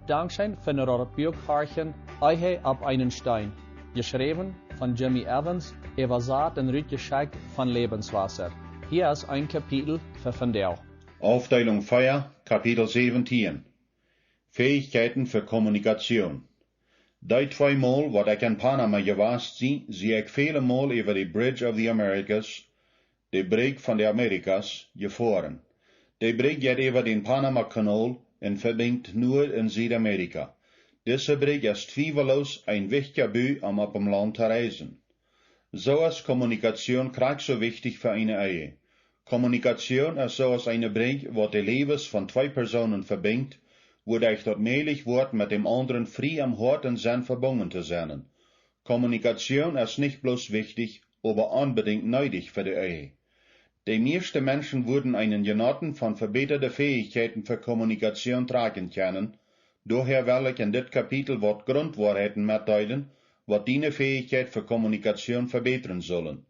Dankschein von der Bürgharchen Eihe ab einen Stein. Geschrieben von Jimmy Evans, übersat und Rütgeschenk von Lebenswasser. Hier ist ein Kapitel für Vandel. Aufteilung Feier, Kapitel 17. Fähigkeiten für Kommunikation. Die zweimal, wat ik in Panama geweest zie ik vele Mal über die Bridge of the Americas, de Brug van de Amerikas, gefahren. De Brug geht über den Panama-Kanal und verbindet Noord- en Südamerika. Diese Brug ist zweifellos ein wichtiger Bü, um auf dem Land zu reisen. So ist Kommunikation krank so wichtig für eine Ehe. Kommunikation ist so als eine Brug, wat de Levens von zwei Personen verbindet, wodurch dort möglich wird, mit dem anderen frei am Hort und Sinn verbunden zu sein. Kommunikation ist nicht bloß wichtig, aber unbedingt nötig für die Ehe. Die meisten Menschen würden einen Genoten von verbesserten Fähigkeiten für Kommunikation tragen können, daher will ich in dit Kapitel wat Grundwahrheiten mitteilen, wat diese Fähigkeit für Kommunikation verbessern sollen.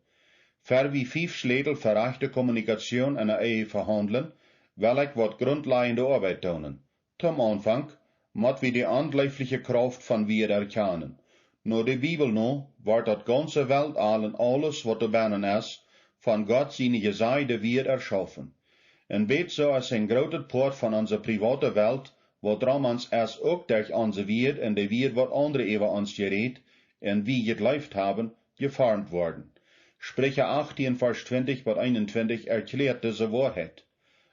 Für wie 5 Schlädel für echte Kommunikation in der Ehe verhandeln, will ich wat grundlegende Arbeit tun. Zum Anfang moet wir die andleifliche Kraft von wir erkennen. Nur die Bibel no, wordt dat ganze Welt allen alles, wat er binnen ist, von Gott seine Geseide wir erschaffen. En weet so als ein groter Part von unserer private Welt, woran uns erst auch durch onze Wierd en de Wierd wat andere über uns geredet, en wie gelebt haben, geformt worden. Sprüche 18, Vers 20 bis 21 erklärt diese Wahrheit.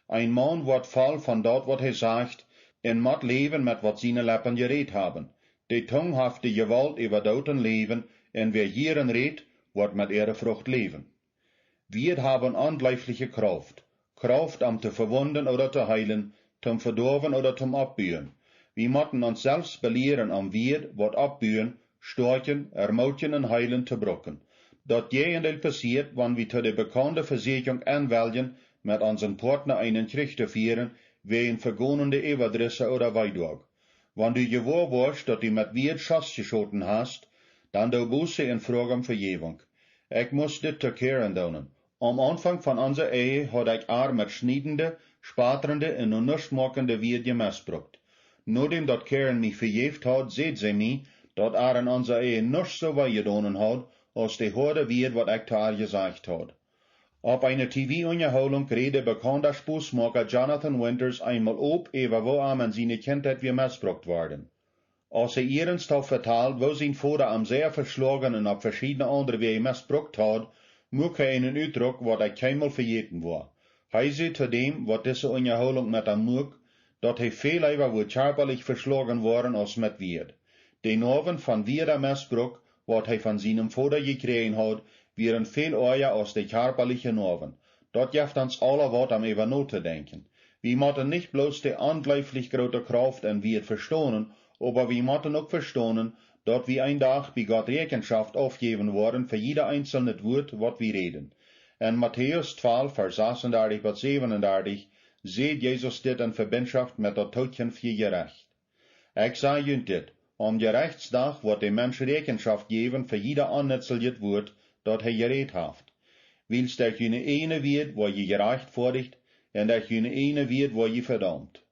Ein Mann wird voll von dort, wat hij sagt, en moet leven met wat seine Lippen geredet haben. Die Tongue haft die Gewalt über Doten leben, en wer hierin redt, wird mit ihrer Frucht leben. Wir haben andleifliche Kraft. Kraft, um zu verwunden oder zu heilen, zum verdorven oder zum Abbühen. Wir müssen uns selbst belehren, wir, wat abbühen, storchen, ermutigen und heilen zu brucken. Dat gehendeel passiert, wenn wir zu der bekannten Versicherung anwählen, mit unseren Partner einen Krieg zu führen, wegen vergonende Everdrisse oder Weidog. Wenn du gewahr warst, dass du mit Wirt Schass geschoten hast, dann du Buße in Frage um Vergebung. Ich muss dit zu kehren tun. Am Anfang von unserer Ehe hat ich auch mit schneidende, spaterende und unnutzmachende Wirt gemissbraucht. Nachdem dat Keren mich verjeft hat, seht sie mich, dat in unserer Ehe nicht so weit getan hat, als die harte Wirt, wat ich zu gesagt hat. Auf einer TV-Unterhaltung redete bekannter Spußmacher Jonathan Winters einmal über wo in seine Kindheit wir missbraucht worden. Als er ernsthaft vertalt, wo sein Vater am sehr verschlagen und auf verschiedene andere Wege missbraucht hat, muss er einen Ausdruck, was er keinmal vergeten war. Er sagt zu dem, was diese Unterhaltung mit ihm macht, dass er viel lieber wohl körperlich verschlagen worden als mit Wirt. Den Abend von Wirder Missbrauch, was er von seinem Vater gekriegt hat, wären viel eher als die körperliche Norven. Dort gibt uns alle wat am über nachzudenken. Wir müssen nicht bloß die andleiflich große Kraft in wir verstehen, aber wir müssen auch verstehen, dass wir ein Tag bei Gott Rechenschaft aufgeben worden für jeder einzelne Wort, wat wir reden. In Matthäus 12, Vers 36 bis 37, seht Jesus dit in Verbindschaft mit der Todchen für gerecht. Ich sage euch dit, am Gerechtstag wird der Mensch Rechenschaft geben für jeder annützelt Wort, dat hij gereed heeft. Wils dat je ene weet waar je gerecht vordigt, en dat je ene weet waar je verdammt.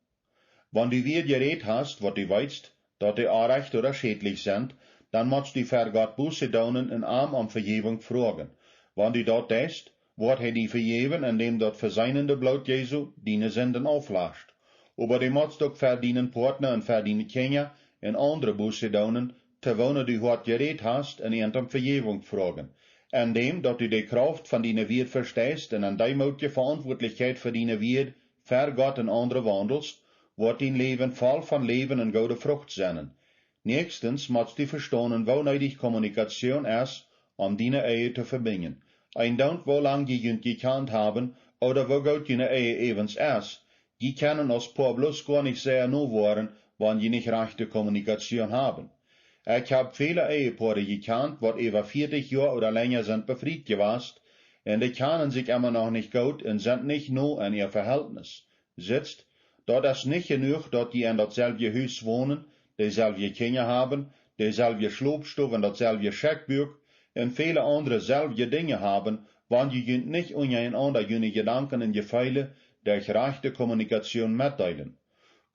Wenn du weer gereed hast, wat du weißt, dat die aanrecht oder schädlich sind, dann musst du für Gott Buße tun und arm um Vergebung fragen. Wenn du dat tust, wird hij die vergeben, indem dat verseinende Blut Jesu deine Sünden auflascht. Aber du musst auch für deinen Partner und für deine Kinder und andere Buße tun, terwijl du wat gereed hast und ihn um Vergebung fragen. Indem dat du die Kraft von deiner Wierd verstehst und an deine Verantwortlichkeit für deine Wierd, für Gott und andere wandelst, wird dein Leben voll von Leben und gute Frucht sein. Nächstens musst du verstehen, wo nötig Kommunikation ist, deine Ehe zu verbinden. Ein Dank, wo lang je jünt gekannt haben, oder wo gut deine Ehe evens ist, die können als Paar bloß gar nicht sehr nur waren, wenn je nicht rechte Kommunikation haben. Ich habe viele Ehepaare gekannt, wat über 40 Jahre oder länger sind befriedigt gewesen, und die kennen sich immer noch nicht gut und sind nicht nur in ihr Verhältnis. Sitzt, dort ist nicht genug, dass die in dasselbe Haus wohnen, dieselbe Kinder haben, dieselbe Schlafstube und dasselbe Scheckbuch und viele andere selbe Dinge haben, wenn die nicht untereinander ihre Gedanken und Gefühle durch rechte Kommunikation mitteilen.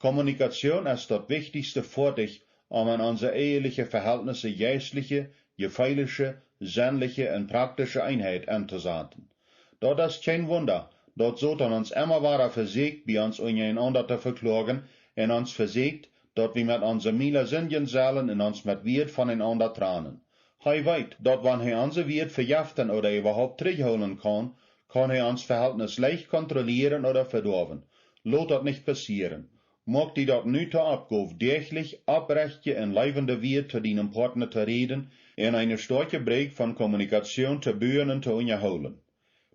Kommunikation ist das Wichtigste für dich, um an unsere eheliche Verhältnisse geistliche, gefeiliche, sinnliche und praktische Einheit anzusetzen. Dort ist kein Wunder, dort sollten uns immer weiter versiegt, bei uns untereinander zu verklagen, und uns versiegt, dort wir mit unser Miele singen sollen und uns mit Wert voneinander tranen. Hij weet, dat wanneer hij onze Wert verjaften oder überhaupt terugholen kann hij ons Verhältnis leicht kontrollieren oder verdorven. Laat dat nicht passieren. Mag die dat nu te Abgabe täglich, abrechtje en leibende Wert zu deinem Partner zu reden, en eine starke Break von Kommunikation zu bühen und zu unterholen.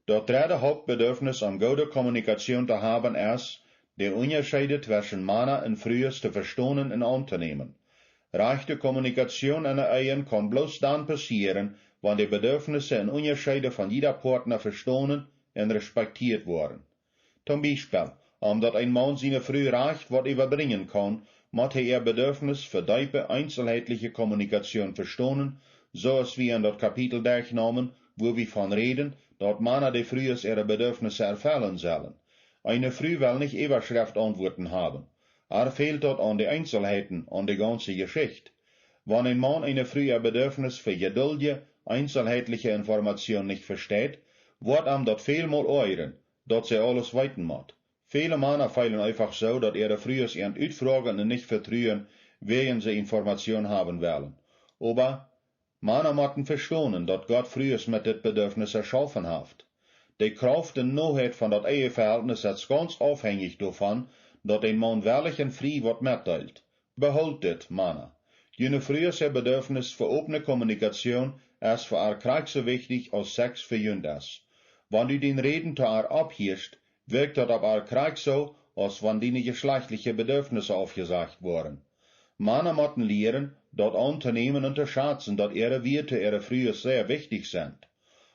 Das dritte Hauptbedürfnis an gute Kommunikation zu haben ist, die Unterschiede zwischen Männer und Frühen zu verstehen und anzunehmen. Rechte Kommunikation in der Ehe kann bloß dann passieren, wenn die Bedürfnisse und Unterschiede von jeder Partner verstanden und respektiert werden. Zum Beispiel, omdat ein Mann seine Frau recht wat überbringen kann, muss er Bedürfnis für tiefe einzelheitliche Kommunikation verstehen, so als wir in das Kapitel durchnahmen, wo wir von reden, dass Männer die Früh ihre Bedürfnisse erfüllen sollen. Eine Frau will nicht Überschriftantworten haben. Fehlt dort an die Einzelheiten, an die ganze Geschichte. Wenn ein Mann eine Frau ihr Bedürfnis für geduldige, einzelheitliche Information nicht versteht, wird ihm dort vielmal euren, dass sie alles weiten muss. Viele Männer feilen einfach so, dass ihre Früh ihren Utfragen und nicht vertrauen, wen sie Information haben wollen. Aber Männer müssen verstehen, dass Gott früher mit das Bedürfnis erschaffen hat. Die Kraft und Neuheit von das Eheverhältnis ist ganz abhängig davon, dass ein Mann wirklich ein Früh wird mitteilt. Beholt dit, Männer. Jene frühe Bedürfnis für offene Kommunikation ist für ihr Krieg so wichtig als Sex für jünd ist. Wenn du den Reden zu ihr abhirst, wirkt das auf ihr Krieg so, als wenn die geschlechtliche Bedürfnisse aufgesagt wurden. Männer müssen lernen, dort anzunehmen und zu schätzen, dass ihre Werte, ihre Frühe sehr wichtig sind.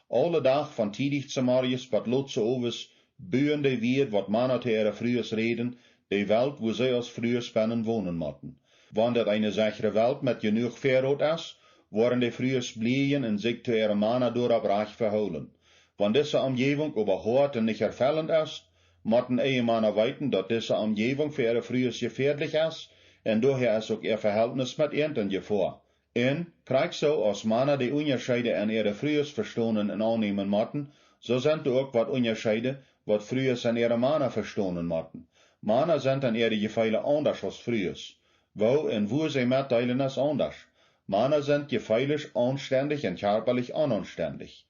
Alle Tag von tidig zu Marius, bis Lutze Oves, bühen die Wert, wat Männer zu ihre Frühes reden, die Welt, wo sie als Frühes spinnen wohnen müssen. Wenn das eine sichere Welt mit genug Verrot ist, worden die Frühes blieben und sich zu ihren Männer durch ab Reich verholen. Wenn diese Umgebung überhört und nicht erfüllend ist, müssen Ehemänner weiten, dass diese Umgebung für ihre Frühes gefährlich ist, und daher ist auch ihr Verhältnis mit ihnen Gefahr. Und, krieg so, als Männer die Unterschiede in ihre Frühes verstehen und annehmen müssen, so sind auch wat Unterschiede, wat Frühes in ihre Männer verstehen müssen. Männer sind in ihre Gefeile anders als Frühes. Wo und wo sie mitteilen ist anders. Männer sind gefeilig anständig und körperlich unanständig.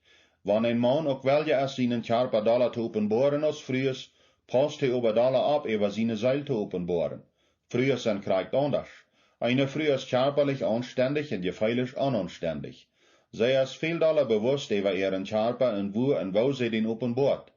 Wenn ein Mann auch welche ist, seinen Körper daller zu offenbaren als Frühes, passt er über daller ab, über seine Seil zu offenbaren. Frühes sind Krieg anders. Eine Früh ist körperlich anständig und gefeilig unanständig. Sie ist viel daller bewusst über ihren Körper und wo sie den offenbart.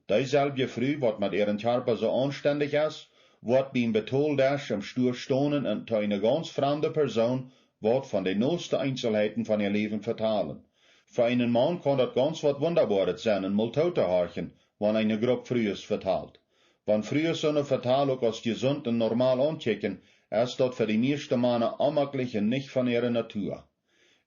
Dieselbe Früh, wat mit ihren Körper so anständig ist, wird beim Betoldash im Stuhl stohnen und eine ganz fremde Person wird von den neuesten Einzelheiten von ihr Leben vertalen. Für einen Mann kann das ganz was Wunderbares sein, ein Multo zu horchen, wenn eine Gruppe Frühes vertalt. Wenn Frühes so eine Vertalung als gesund und normal anchecken, ist das für die meisten Männer unmöglich und nicht von ihrer Natur.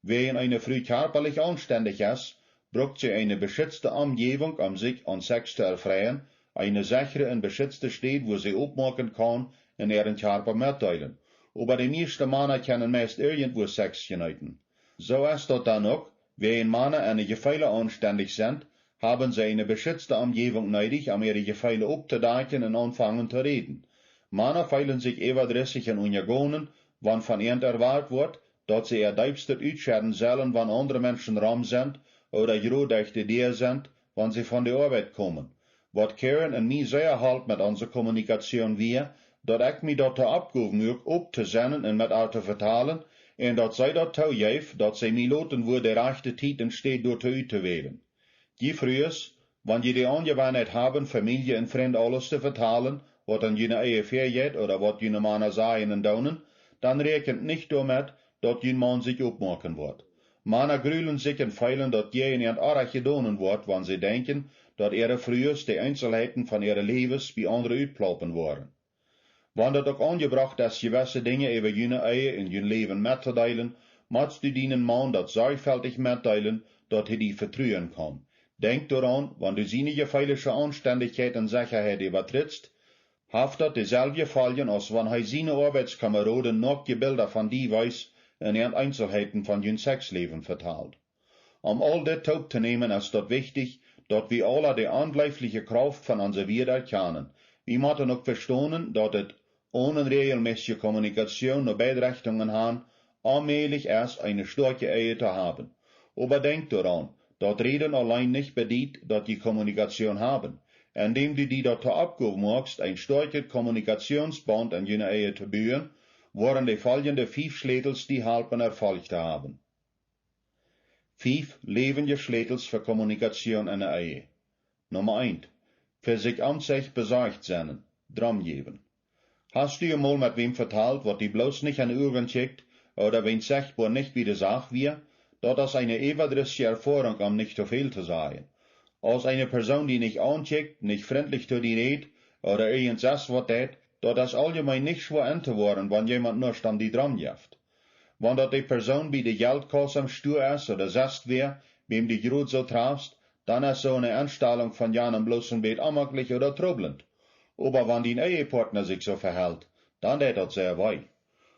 Wenn eine Früh körperlich anständig ist, braucht sie eine beschützte Umgebung, um sich an Sex zu erfreuen, eine sichere und beschützte Stätte, wo sie aufmachen kann und ihren Körper mitteilen. Aber die meisten Männer können meist irgendwo Sex genießen. So ist das dann auch, wenn Männer eine Gefeile anständig sind, haben sie eine beschützte Umgebung nötig, um ihre Gefeile aufzudecken und anfangen zu reden. Männer feilen sich überdrüssig und untergehen, wann von ihnen erwartet wird, dass sie ihr Diebstahl ausscheren sollen, wenn andere Menschen rum sind, oder durch die Idee sind, wenn sie von der Arbeit kommen. Wat Karen und mir sehr halt mit unserer Kommunikation wir, dass ich mich dort abgehoben möge, aufzusenden und mit ihr zu vertalen, und dass sie dort taugeef, dass sie mir loten, wo der rechte Zeit entsteht, dort zu wählen. Die frühes, wenn je die Angewohnheit haben, Familie und Freunde alles zu vertalen, wat an jene Ehe vergeht oder wat jene Männer sagen und daunen, dann rechnet nicht damit, dass jene Mann sich aufmachen wird. Männer grühlen sich und feilen, dass je in ihren Arach gedonen wird, wenn sie denken, dass ihre frühes die Einzelheiten von ihren Lebens bei anderen uitploppen worden. Wenn das auch angebracht ist, gewisse Dinge über jene Ehe in jene Leben mitzuteilen, musst du deinen Mann das sorgfältig mitteilen, dass er die vertrauen kann. Denk daran, wenn du seine gefeilige Anständigkeit und Sicherheit übertrittst, Haft dat dezelfde Folgen, als wanneer seine Arbeitskameraden noch Bilder van die weiß en Einzelheiten van hun Sexleben vertelt. All dit op te nemen is dat wichtig, dat we alle de onblijfliche Kraft van onze wereld kennen. We moeten ook verstaan dat het onregelmäßige Kommunikation naar beide Richtungen haben, allmählich erst eine starke Ehe zu haben. Aber denk daran, dat Reden allein nicht bedeutet, dat die Kommunikation haben. Indem du die dazu Abgabe machst, ein starkes Kommunikationsband in jener Ehe zu bauen, waren die folgende 5 Schlätels die helpen Erfolg zu haben. 5 levende Schlätels für Kommunikation in der Ehe. Nummer 1. Für sich an sich besorgt sein, Drum geben. Hast du mal mit wem vertelt, wat die bloß nicht an Uhren checkt, oder wen sichtbar nicht wie die Sache wir, dat ist eine ewigdristige Erfahrung, um nicht zu viel zu sagen. Als eine Person, die nicht ancheckt, nicht freundlich zu dir redet, oder irgendwas wat dat ist allgemein nicht schwer anzuworden, wenn jemand nur stand die dran jaft. Wenn dat die Person bei der Geldkasse am Stuhl ist, oder sitzt wer, wem die Grut so trafst, dann ist so eine Anstellung von jenem bloßen Bett amaglich oder troublend. Aber wenn dein Ehepartner sich so verhält, dann das sehr weh.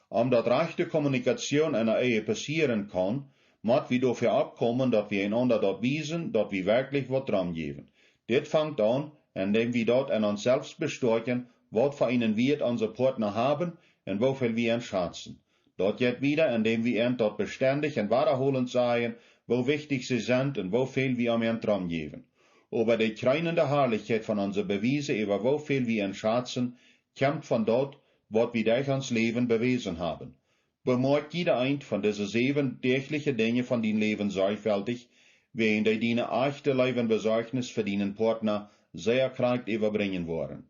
Dat rechte Kommunikation in der Ehe passieren kann, moet wir dafür abkommen, dat wir einander dort wiesen, dat wir wirklich wat dran geben. Dit fängt an, indem wir dort in uns selbst bestorchen, wat für einen Wert unser Partner haben und wofür wir ihn schätzen. Dort geht wieder, indem wir ihn dort beständig und wiederholend sagen, wo wichtig sie sind und wo viel wir ihm dran geben. Aber die kreinende Herrlichkeit von unser Beweise, über wo viel wir ihn schätzen, kommt von dort, wat wir durch uns Leben bewiesen haben. Bemerkt jeder ein von diesen 7 täglichen Dinge von dein Leben sorgfältig, während die deine echte Lebenbesorgnis für deinen Partner sehr krank überbringen wollen.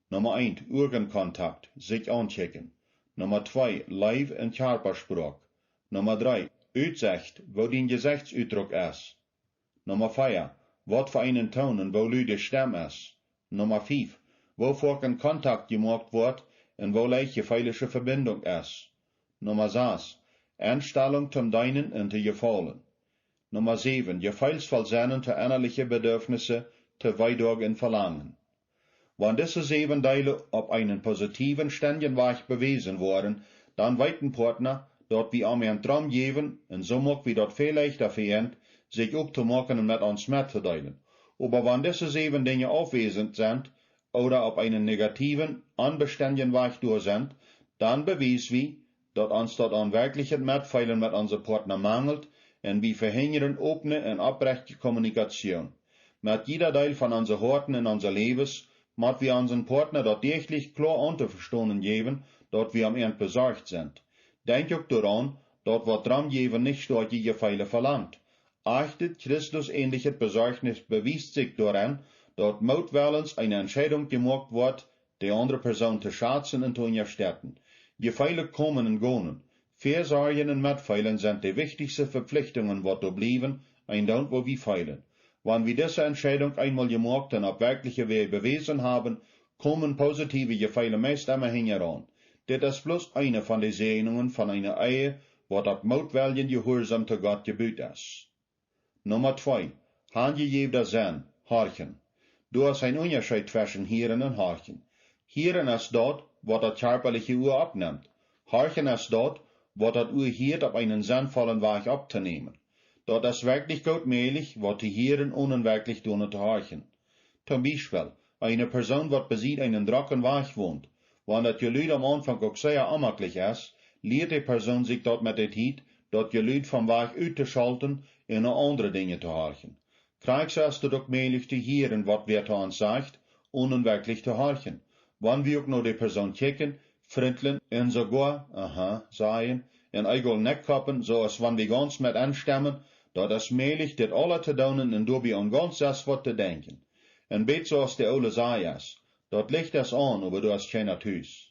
Nummer 1, Augenkontakt, sich anchecken. Nummer 2, Leib- und Körpersprache. Nummer 3, Aussicht, wo dein Gesichtsausdruck ist. Nummer 4, wat für einen Ton und wo laut die Stimme ist. Nummer 5, wovor ein Kontakt gemacht wird und wo leicht gefährliche Verbindung ist. Nummer 6, Einstellung zum Deinen und zu Gefallen. Nummer 7, gefühlsvoll sein zu innerliche Bedürfnisse, zu Weidorgen Verlangen. Wenn diese 7 Teile auf einen positiven, ständigen Weg bewiesen worden, dann weiß ein Partner, dort wir am einen Traum geben, und so mag wir dort viel leichter verhindern, sich auch zu machen und mit uns mitzuteilen. Aber wenn diese 7 Dinge aufwesend sind, oder auf einen negativen, unbeständigen Weg durch sind, dann beweisen wir, dat ons dort an wirklichen Mitfeilen mit unserem Partner mangelt, und wir verhindern offene und abrechte Kommunikation. Mit jeder Teil von unseren Horten in unser Lebens, mit wir unseren Partner dort täglich klar unterverstanden geben, dort wir am Ende besorgt sind. Denk auch daran, dort wat dran geben nicht starke Gefeile verlangt. Achtet Christus ähnliches Besorgnis bewiest sich daran, dort mutwillens eine Entscheidung gemacht wird, die andere Person zu schätzen und zu unterstützen. Gefeile kommen und gehen. Versorgen und Mitfeilen sind die wichtigsten Verpflichtungen, wat du blieben, ein Dort, wo wir feilen. Wenn wir diese Entscheidung einmal gemacht und auf wirkliche Wege bewiesen haben, kommen positive Gefeile meist immer heran. Das ist bloß eine von den Segnungen von einer Ehe, wat auf mutwilligen Gehorsam zu Gott gebüht ist. Nummer 2. Handgegebener Sinn, Horchen. Du hast ein Unterschied zwischen Hören und Horchen. Hören ist dort, wat das körperliche Ohr abnimmt. Horchen ist dort, wat das Ohr hört, auf einen sinnvollen Weg abzunehmen. Dort ist wirklich gut möglich, wat die Hören ohne wirklich tun zu horchen. Zum Beispiel, eine Person, wat besieht einen trockenen Weg wohnt. Wenn das Gelüt am Anfang auch sehr amaglich ist, lehrt die Person sich dort mit der Zeit, das Gelüt vom Weg auszuschalten und noch andere Dinge zu horchen. Kriegst ist es auch möglich zu hören, wat wer zu uns sagt, ohne wirklich zu horchen. Wenn wir auch noch die Person checken, freundlich und sogar, sagen, und eigel Neckkappen, so als wenn wir ganz mit anstimmen, dat ist möglich, das alle zu tun und dabei an ganz das was zu denken. Und bet so als der Ole Sayas, dort liegt es an, aber du hast keiner Tüß.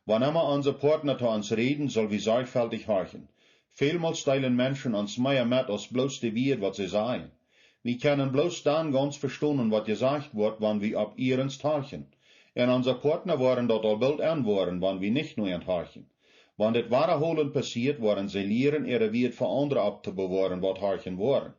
Wann immer unser Partner zu uns reden, soll wir sorgfältig horchen. Vielmals teilen Menschen uns mehr mit als bloß die Wert, was sie sagen. Wir können bloß dann ganz verstehen, was gesagt wird, wenn wir ab ihrens horchen. Und unser Partner waren dort al bald anworden, wenn wir nicht nur horchen. Wenn das wiederholend passiert, waren sie lehren, ihre Wert für andere abzubewahren, was horchen waren.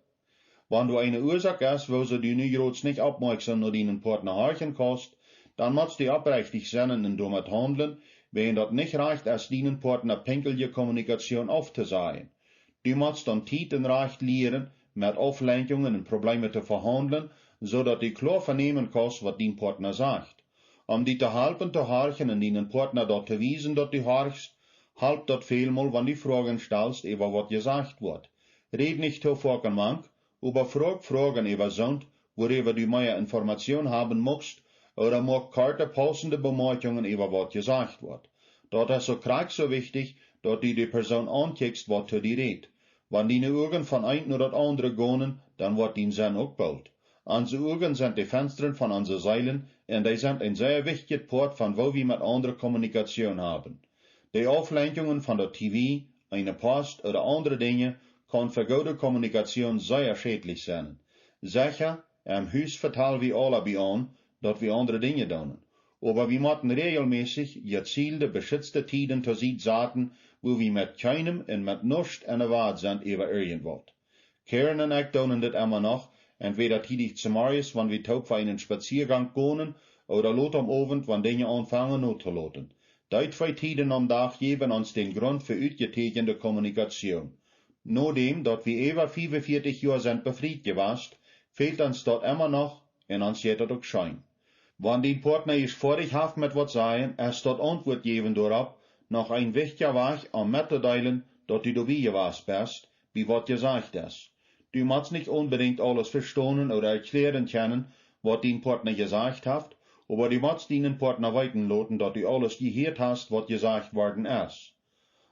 Wenn du eine Ursache hast, wo sie die Neurots nicht abmerksam nur deinen Partner horchen kannst, dann muss die oprechtig zijn en door het handelen, wenn dat nicht reicht, als dienen Partner pinkelje Kommunikation aufzusehen. Du musst dann Tieten recht lehren, mit Auflenkungen und Problemen zu verhandeln, so dass die klar vernehmen kannst, was dein Partner sagt. Die te helpen te horchen en deinen Partner dort zu wiesen, dat du horchst, helpt dat vielmal, wenn du Fragen stellst, über was gesagt wird. Red nicht zu vorgemank, aber frag Fragen über Sund, worüber du mehr Information haben musst, oder mach karte passende Bemerkungen über was gesagt wird. Dat ist so krank so wichtig, dass du die Person ankickst, was zu dir redet. Wenn deine Augen von ein oder das andere gehen, dann wird dein Sinn auch bald. Unsere Augen sind die Fenstern von unseren Seilen, und die sind ein sehr wichtiger Port von wo wir mit anderen Kommunikation haben. Die Auflenkungen von der TV, eine Post oder andere Dinge kann für gute Kommunikation sehr schädlich sein. Sicher, im Haus vertellen wir alle bei an, dass wir andere Dinge tun. Aber wir müssen regelmäßig gezielte, beschützte Tiden zu sich sagen, wo wir mit keinem und mit nichts in der Welt sind über irgendwas. Karen und ich tun das immer noch, entweder tidig zum Morgens, wenn wir taub für einen Spaziergang gehen, oder lot am Abend, wenn Dinge anfangen not zu loten. Die 2 Tiden am Tag geben uns den Grund für uitgetekende Kommunikation. Nachdem, dass wir über 45 Jahre sind befreit gewesen, fehlt uns dort immer noch, und uns geht das auch schein. Wenn die Partner ist vorig haft mit was sagen, es dort Antwort geben darauf, noch ein wichtiger Weg, am mitzuteilen, dass du dabei gewesen bist, wie was gesagt ist. Du musst nicht unbedingt alles verstehen oder erklären können, was dein Partner gesagt hat, aber du musst deinen Partner weiten lassen, dass du alles gehört hast, was gesagt worden ist.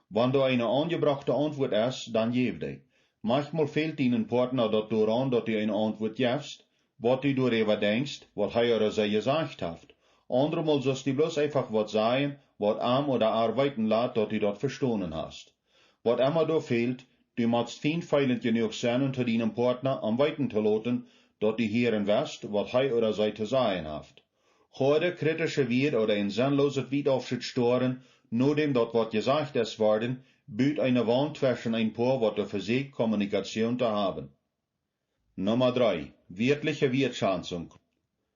Wenn du eine angebrachte Antwort ist, dann gib die. Manchmal fehlt deinen Partner das daran, dass du eine Antwort gibst, was du darüber denkst, was er oder sie gesagt hat. Andermal sollst du bloß einfach was sagen, was oder arbeiten lässt, dass du das verstanden hast. Was immer da fehlt, du musst feinfühlend genug sein, zu deinem Partner am Weiten zu lassen, dass du hören wirst, was er oder sie zu sagen hat. Heute kritische Wert oder ein sinnloses Wiederaufschritt stören, nur dem dort was gesagt ist worden, büht eine Wand zwischen ein paar, was du versucht, Kommunikation zu haben. Nummer 3. Wörtliche Wertschätzung.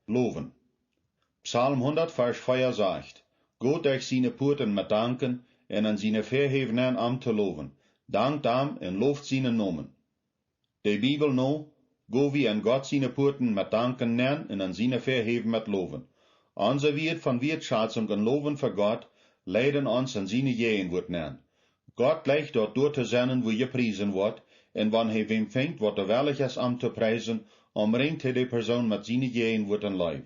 Loben. Psalm 100, Vers 4 sagt, Gott durch seine Puten mit danken, en an seine verhevenen Amt zu loben. Dankt am en loft seinen Namen. Die Bibel no, go wie an Gott seine Puten mit danken nennen en an seine verheven mit loben. Unser Wert von Wertschätzung und Loben für Gott leiden uns an seine Jehen wird nennen. Gott gleicht dort durch zu sein, wo gepriesen wird, en wann wem fängt, wat er wellig is am te prijzen, omringt hij die persoon met zijn Jehen wird en lijf.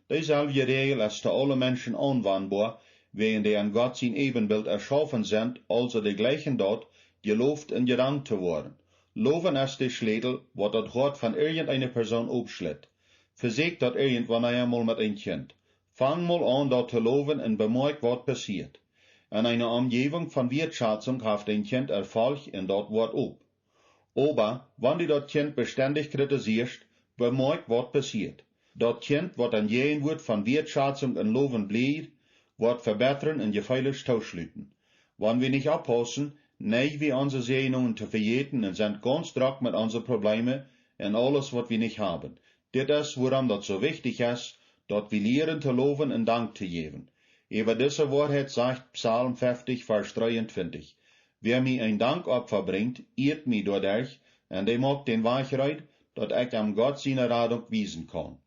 Dezelfde regel is te alle mensen aanwendbaar, wegen die an Gott sein Ebenbild erschaffen sind, also die gleichen dort, geloofd en gedankt te worden. Loven ist die Schledel, wat dat Hort von irgendeiner Person aufschlägt. Versegt dat irgendwann einmal mit ein Kind. Fang mal an, dort zu loven en bemerkt, wat passiert. In einer Umgebung von Wertschätzung haft ein Kind Erfolg en dort wird ob. Aber, wenn du das Kind beständig kritisierst, bemerkt, was passiert. Das Kind, was an jeden Wort von Wertschätzung und Loben bleibt, wird verbessern und gefälligst tauschlüten. Wenn wir nicht abpassen, neigen wir unsere Sehnungen zu verjäten und sind ganz drack mit unseren Problemen und alles, was wir nicht haben. Das ist, woran das so wichtig ist, dass wir lernen zu loben und Dank zu geben. Über diese Wahrheit sagt Psalm 50, Vers 23. Wer mir ein Dankopfer bringt, ehrt mich dadurch, und der macht den Weichheit, dass ich am Gott seine Radung wiesen kann.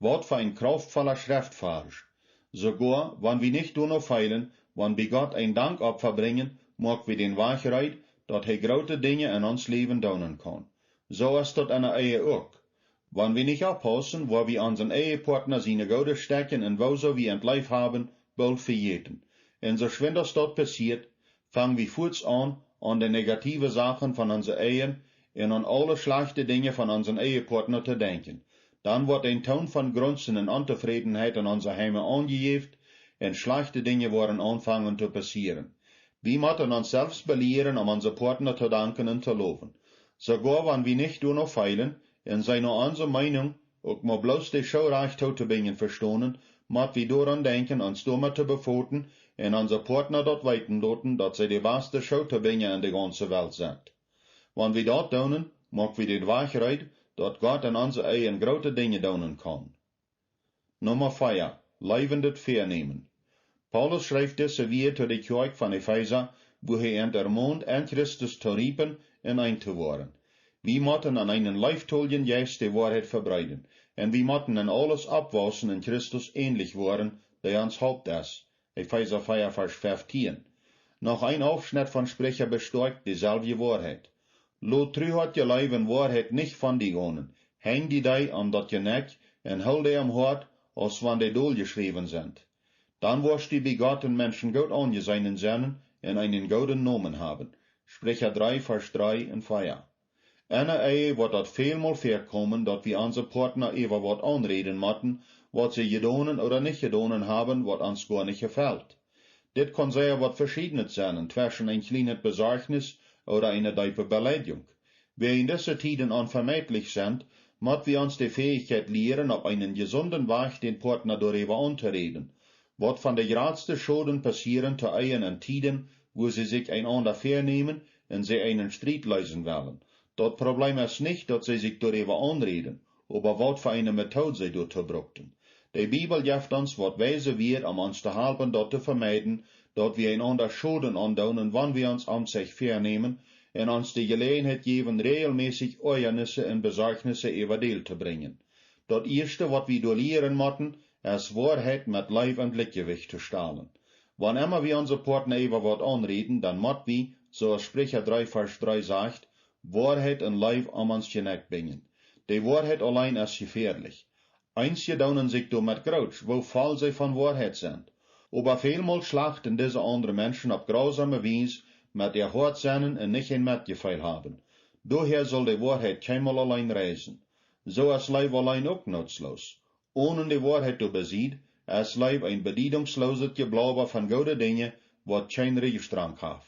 Was für ein kraftvoller Schriftfarsch. Sogar, wenn wir nicht nur feilen, wenn wir Gott ein Dankopfer bringen, mag wir den Weichheit, dass er große Dinge in uns Leben tun kann. So ist das in der Ehe auch. Wenn wir nicht abpassen, wo wir unseren Ehepartner seine gute Stärken und wo so wir ein Leib haben, bald verjäten. Und so schwindend das dort passiert, fangen wir kurz an die negative Sachen von unseren Ehen und an alle schlechte Dinge von unseren Ehepartner zu denken. Dann wird ein Ton von Grunzen und Unzufriedenheit in unser Heime angeheft und schlechte Dinge werden anfangen zu passieren. Wir müssen uns selbst belehren, unsere Partner zu danken und zu loben. Sogar wenn wir nicht nur noch feilen, und seine unsere Meinung, auch mal bloß die Schaureich zu bringen verstehen, müssen wir daran denken, uns damit zu befoten, und unser Partner dort weiten lassen, dass sie die beste Schauterbinger in der ganzen Welt sind. Wenn wir dort tun, mag wir die Weichheit, dass Gott in unserer Ehe große Dinge tun kann. Nummer 4. leivendet vernehmen. Paulus schreibt deze weer tot de kerk van Epheser, wo er ermahnt, an Christus te riepen en ein te worden. Wir moeten an einen Leiftollien juist de Wahrheit verbreiten, en wir moeten an alles abwassen in Christus ähnlich worden, der ans Haupt ist. Epheser 4, Vers 15. Noch ein Aufschnitt von Sprecher bestärkt dieselbe Wahrheit. Lo truhat je Leib en Wahrheit nicht von die Onen, häng die dei an dat je nek, en hul die am Hort, als wann die dool geschrieben sind. Dann wirst die begotten Menschen gut angesehen sein en einen guten Namen haben. Sprecher 3, Vers 3 en 4. Eine Ehe wird dat vielmal vorkommen, dat wir unsere Partner über wat anreden motten, wat sie gedonen oder nicht gedonen haben, wat uns gar nicht gefällt. Dit kann sehr wat Verschiedenes sein, zwischen ein kleines Besorgnis oder eine tiefe Beleidigung. Wer in diese Tiden unvermeidlich sind, muss wir uns die Fähigkeit lehren, auf einen gesunden Weg den Partner darüber anzureden. Wat von der größten Schulden passieren zu in Tiden, wo sie sich einander vernehmen und sie einen Streit lösen wollen. Das Problem ist nicht, dass sie sich darüber anreden, aber wat für eine Methode sie dort brauchten. Die Bibel gibt uns, wat weise wird, uns zu helfen, dort zu vermeiden, dass wir einander Schulden andauern, wann wir uns an sich vernehmen, und uns die Gelegenheit geben, regelmäßig Ärgernisse und Besorgnisse über Deal zu bringen. Das erste, wat wir lehren müssen, ist Wahrheit mit Leib und Gleichgewicht zu stellen. Wann immer wir unsere Partner über wat anreden, dann müssen wir, so Sprecher 3, Vers 3 sagt, Wahrheit und Leib uns geneckt bringen. Die Wahrheit allein ist gefährlich. Einige daunen sich mit Grouch, wo voll sie von Wahrheit sind. Aber vielmal schlachten diese anderen Menschen auf grausame Weise mit ihr Hort sein und nicht ein Mitgefühl haben. Daher soll die Wahrheit keinmal allein reisen. So ist Leib allein auch nutzlos. Ohne die Wahrheit zu besiegen, ist Leib ein bedienungsloses Geblauber von guten Dingen, was kein Riechstrang hat.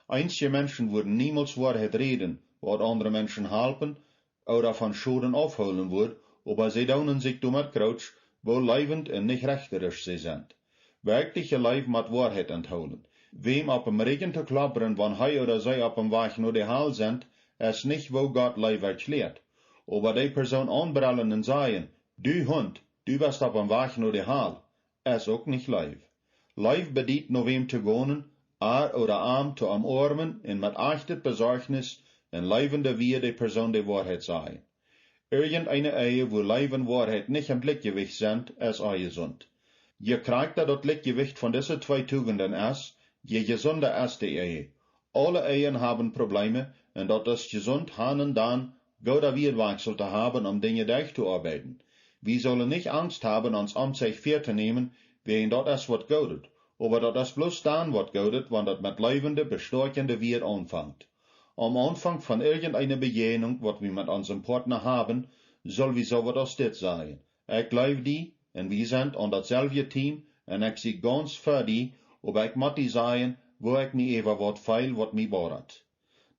Einige Menschen würden niemals Wahrheit reden, wat andere Menschen helfen oder von Schulden aufholen wird, aber sie daunen sich mit Grouch, wo leibend und nicht rechterisch sie sind. Wirkliche Leib mit Wahrheit entholen. Wem ab dem Regen zu klappern, wann er oder sie ab dem Weg nur die Hall sind, ist nicht, wo Gott Leib erklärt. Aber die Person anbrallen und sagen, du Hund, du bist ab dem Weg nur die Hall, ist auch nicht Leib. Leib bedient nur wem zu wohnen, oder arm zu umarmen und mit echtem Besorgnis und leibende wie die Person die Wahrheit sei. Irgendeine Ehe, wo Leib und Wahrheit nicht im Gleichgewicht sind, ist ungesund. Je kränkter das Gleichgewicht von diesen zwei Tugenden ist, je gesunder ist die Ehe. Alle Ehen haben Probleme, und das ist gesund, haben dann guter Wirtwechsel zu haben, Dinge durchzuarbeiten. Wir sollen nicht Angst haben, uns sich vorzunehmen, wegen das ist, was gaudet. Aber das ist bloß dann, was gaudet, wenn das mit leibende, bestärkende Wirt anfängt. Am Anfang von irgendeiner Begegnung, was wir mit unserem Partner haben, soll wir so was das sein. Ich glaube die, und wir sind an dasselbe Team, und ich sehe ganz für die, aber ich muss die sagen, wo ich mir eben was feil, was mir bohrt.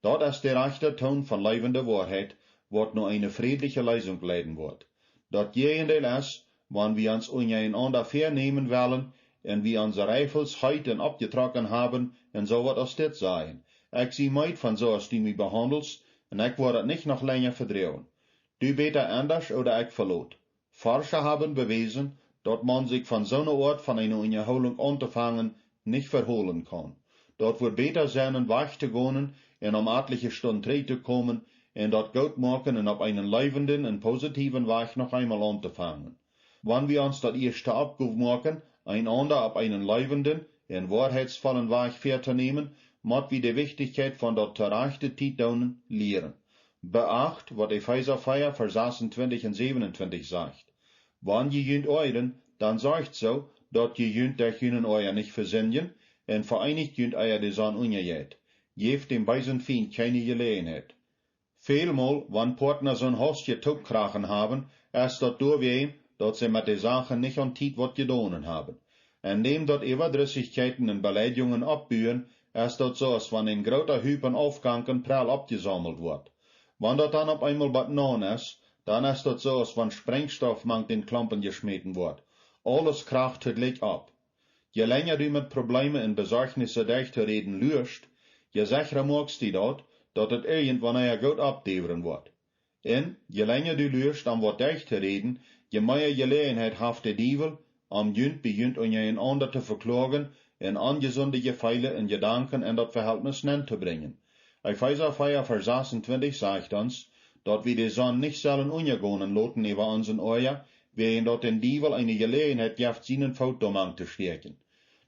Das ist der rechte Ton von leibender Wahrheit, was nur eine friedliche Lösung leiden wird. Das Gegenteil ist, wenn wir uns untereinander vernehmen wollen, und wir unsere Reifels heute abgetragen haben, und so wird das das sein. Ich sehe meid von so, als du mich behandelst, und ich werde nicht noch länger verdrehen. Du beter anders oder ich verlot. Forscher haben bewiesen, dass man sich von so einer Art von einer Unterholung anzufangen nicht verholen kann. Dort wird beter sein, Weg zu gehen, und etliche Stunden zu kommen, und dort gut machen und auf einen leibenden und positiven Weg noch einmal anzufangen. Wenn wir uns das erste Abguf machen, einander auf einen leibenden und wahrheitsvollen Weg vorzunehmen, muss wir die Wichtigkeit von der erreichten Zeit lehren. Beacht, was Epheser 4, Vers 26 und 27 sagt. Wenn je jünt euren, dann sagt so, dass je jünt der jünen euer nicht versinnen, und vereinigt jünt euer die Sonne ungejet. Geeft dem beisen Feind keine Gelegenheit. Vielmal, wenn Partner so ein Hostje Tupkrachen haben, ist das durchweg, dass sie mit den Sachen nicht an Tiet wat gedonen haben. Indem dort Überdrüssigkeiten und Beleidigungen abbühen, ist das so, als wenn ein großer Hüpen aufgangen prall abgesammelt wird. Wenn das dann auf einmal beton ist, dann ist das so, als wenn Sprengstoff mank den Klumpen geschmissen wird. Alles kracht tegelijk ab. Je länger du mit Problemen und Besorgnissen durchzureden lüst, je sicherer magst du dort, dass es irgendwann gut abdeveren wird. Und je länger du lüst, an wat durchzureden, je mehr Gelegenheit haft der Diebel, am junt begint on je een ander te verklagen en angezonde gefeile in gedanken en dat verhältnis nen te brengen. Epheser 4 vers 26 sagt uns, dat we de zon nicht sollen untergehen lassen über unseren Eier, während dort den Dievel eine Gelegenheit gibt, seinen Foutdomang zu stärken.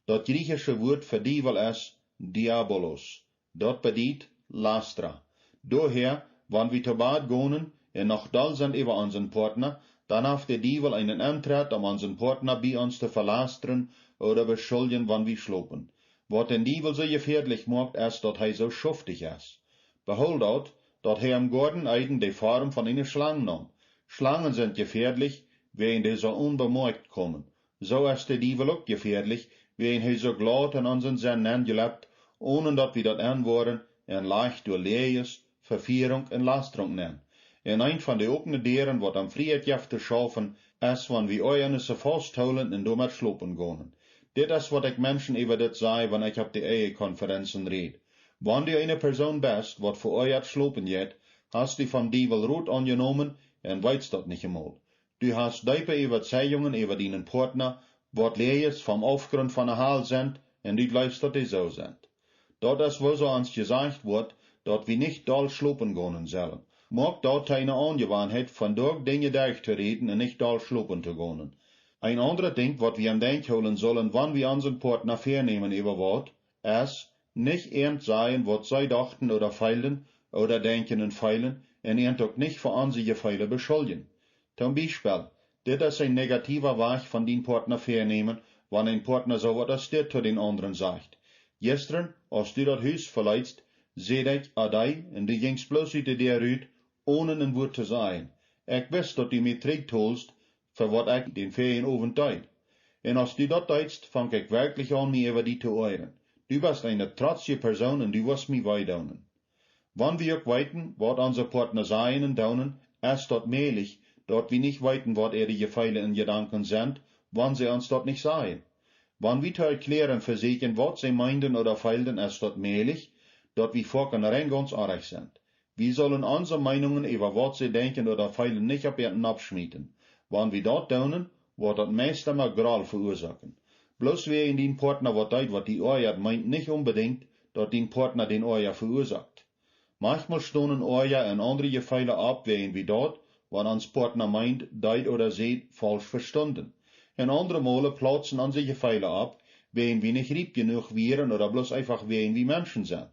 Dat griechische Wort für Dievel ist Diabolos. Dat bedeutet Lastra. Daher, wenn wir zu Bad gehen und noch doll sind über unseren Partner, dann hat der Dievel einen Antritt, unseren Partner bei uns zu verlastern oder beschuldigen, wenn wir schlopen. Was den Dievel so gefährlich macht, ist, dass er so schuftig ist. Behold dat hij im Garten Eden de Form von einer Schlange nahm. Schlangen sind gefährlich, wenn die so unbemerkt kommen. So ist der Dievel auch gefährlich, wenn hij so glad in unseren Sinn angelebt, ohne dat wir dat anworden en leicht durch Lees, Verführung en Lasterung nennen. En ein von de opene deren, wat am Friedjef te schaffen, is, wann wir euernisse vasthouden en damit schlopen gehen. Dit is wat ik Menschen über dit sei, wann ich op de Ehekonferenzen red. Wann du eine Person bist, wat für euch schlopen jet, hast du vom Dievel rot angenommen en weißt dat nicht einmal. Du hast diepe Überzeugungen über deinen Partner, wat lees vom Aufgrund von der Haal sind, en du glaubst, dat die so sind. Dat is wo so uns gesagt wird, dat wir nicht doll schlopen gehen sollen. Mag dort eine Angewohnheit, von dort Dinge durchzureden und nicht doll schlopen zu gehen. Ein anderer Ding, wat wir am Denk holen sollen, wann wir unseren Partner vernehmen über wat, ist, nicht irgend sein, wat zij dachten oder feilen oder denken und feilen, en irgend auch nicht für unsere Feile beschuldigen. Zum Beispiel, dit ist ein negativer Weg von den Partner vernehmen, wann ein Partner so wat als dit zu den anderen sagt. Gestern, als du dat Haus verlässt, seh ich adei, en du gingst bloß uit der Rüt, ohne ein Wort zu sagen. Ich weiß, dat du mich trägtolst, für wat ich den Ferienabend deut. En als du dat deutst, fang ich wirklich an, mir über die zu euren. Du bist eine trotzige Person und du wirst mich weidaunen. Wann wir auch weiten, wat unser Partner sein und daunen, ist dort möglich, dort wir nicht weiten, wat die Gefeile in Gedanken sind, wann sie uns dort nicht seien. Wann wir zu erklären versichern, wat sie meinden oder feilden, ist dort möglich, dort wir vorken rein ganz arg sind. Wir sollen unsere Meinungen über wat sie denken oder feilen nicht ab ihnen abschmieden. Wann wir dort daunen, wird das meiste mal Gral verursachen. Bloß wer in den Partner wat deut, wat die Eier meint nicht unbedingt, dat den Partner den Eier verursacht. Manchmal stonen Eier und andere Gefeile ab, während wie dort, wat uns Partner meint, deut oder seht, falsch verstanden. En andere Male platzen unsere Gefeile ab, während wir nicht rieb genug wären oder bloß einfach während wie Menschen sind.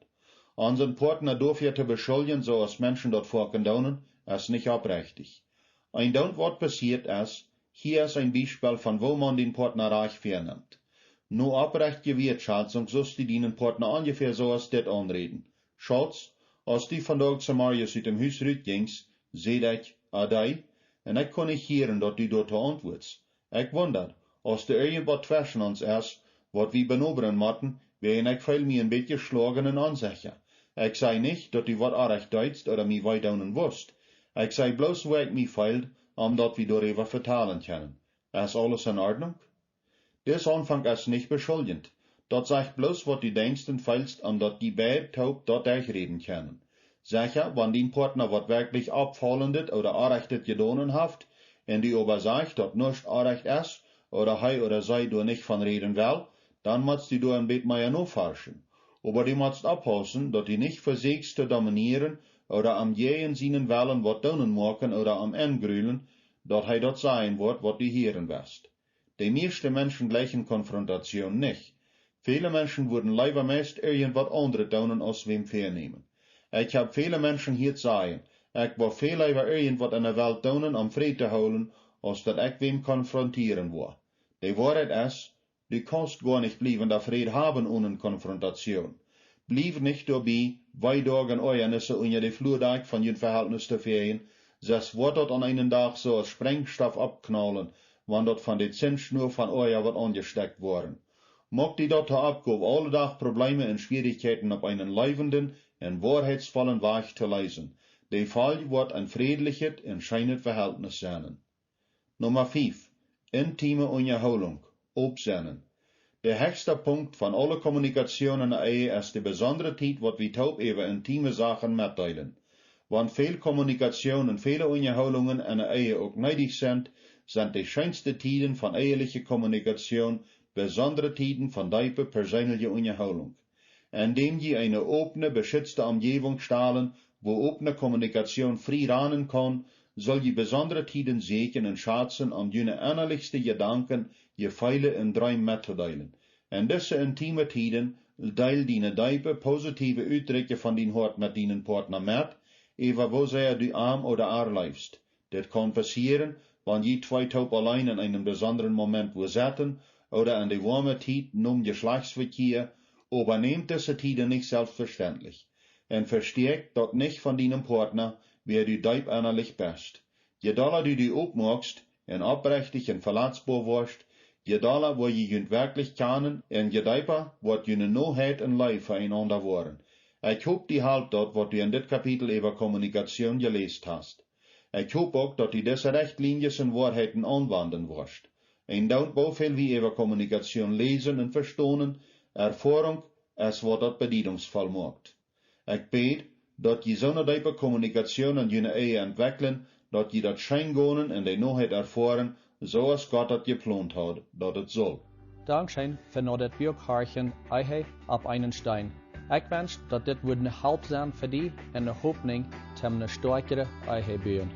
Unseren Partner darf ja zu beschuldigen, so als Menschen dort vorkendaunen, ist nicht abrechtig. Ein Down wat passiert ist, hier ist ein Beispiel von wo man den Partner reich vernimmt. Nur abrecht Gewirtschaftung sollst du deinen Partner ungefähr so als dit anreden. Schatz, als du vandaag zu Marius uit dem Huis gingst, seh ich, adei, en ich kann nicht hören, dat du dort antwortst. Ich wonder, als du irgendwas zwischen uns ist, wat wir benoberen matten, wären ich viel mir ein bisschen schlagen und ansicher. Ich sei nicht, dat du wat arg deutst oder mi weidaunen wirst. Ich sei bloß, wo ich mi feilt, omdat wir darüber vertalen können. Ist alles in Ordnung? Des Anfang ist nicht beschuldigend. Dat sagt bloß, wat du denkst und feilst, omdat die beid taub dort durchreden können. Sicher, wenn dein Partner wat wirklich abfallendet oder arrechtet gedonen haft, en die aber sagt, dat nicht arrecht ist, oder hei oder sei du nicht von reden will, dann musst du ein bisschen mehr nachforschen. Aber du musst abpassen, dat du nicht versuchst zu dominieren, oder am jeden seinen Wellen wat donen machen oder am Engrühlen, dat hij dat sein wird, wat du hören wirst. Die meisten Menschen gleichen Konfrontation nicht. Viele Menschen würden lieber meist irgendwas anderes donen, als wem vernehmen. Ich hab viele Menschen hier sagen, ich will viel lieber irgendwas in der Welt donen, um Frieden zu holen, als dat ich wem konfrontieren will. Die Wahrheit ist, du kannst gar nicht blieben da Frieden haben ohne Konfrontation. Blieb nicht dabei, weidagen Euernisse unter die Flurdijk von je Verhältnis zu fehlen, das wird dort an einen Tag so als Sprengstoff abknallen, wann dort von der Zinsschnur von Euer wird angesteckt worden. Mag die dort Abgabe alle Tag Probleme und Schwierigkeiten auf einen leibenden und wahrheitsvollen Weg zu leisen. Der Fall wird ein friedliches und scheinendes Verhältnis sein. Nummer 5. Intime Unterholung. Obsennen. Der höchste Punkt von alle Kommunikationen in der Ehe ist die besondere Zeit, wat wir taub über intime Sachen mitteilen. Wann viel Kommunikation und viele Unterholungen in der Ehe auch nötig sind, sind die schönste Tiden von eheliche Kommunikation, besondere Tiden von diepe persönliche Unterhaltung. Indem je eine offene, beschützte Umgebung stahlen, wo offene Kommunikation frei ranen kann, soll je besondere Tiden sehen und schätzen, um jene innerlichste Gedanken, je Feile in drei mitzuteilen. In diese intime Tiden deil die diepe, positive Uitdrücke von den Hort mit deinen Partner mit, ewa wo sehr du arm oder leifst. Das kann passieren, wenn je zwei taub allein in einem besonderen Moment wo sitzen, oder in die warme Tid num Geschlechtsverkehr, aber nehmt diese Tiden nicht selbstverständlich. Und versteht dort nicht von deinem Partner, wer du deib innerlich bist. Je doller du die opmachst, en oprechtig en verletzbar wirst, je doller wo je jünt wirklich kennen, en je dieper wird jüne Noheit en Leid füreinander worden. Ich hoop die halt dort, wat du in dit Kapitel über Kommunikation gelesen hast. Ich hoop auch, dat du diese Richtlinien en Wahrheiten anwenden wirst. En dankbaar viel wie über Kommunikation lesen und verstehen, Erfahrung, es wat dat bedienungsvoll macht. Ich bete, dat je so eine diepe Kommunikation in jene Ehe entwickeln, dat je dat Scheingonen in der Noheit erfahren, so als Gott dat geplant hat, dat het soll. Dankzij voor dat Bierkarchen Eihe op einen Stein. Ik wens dat dit would een help zijn voor die en een hoopning te een sterkere Eihe bouwen.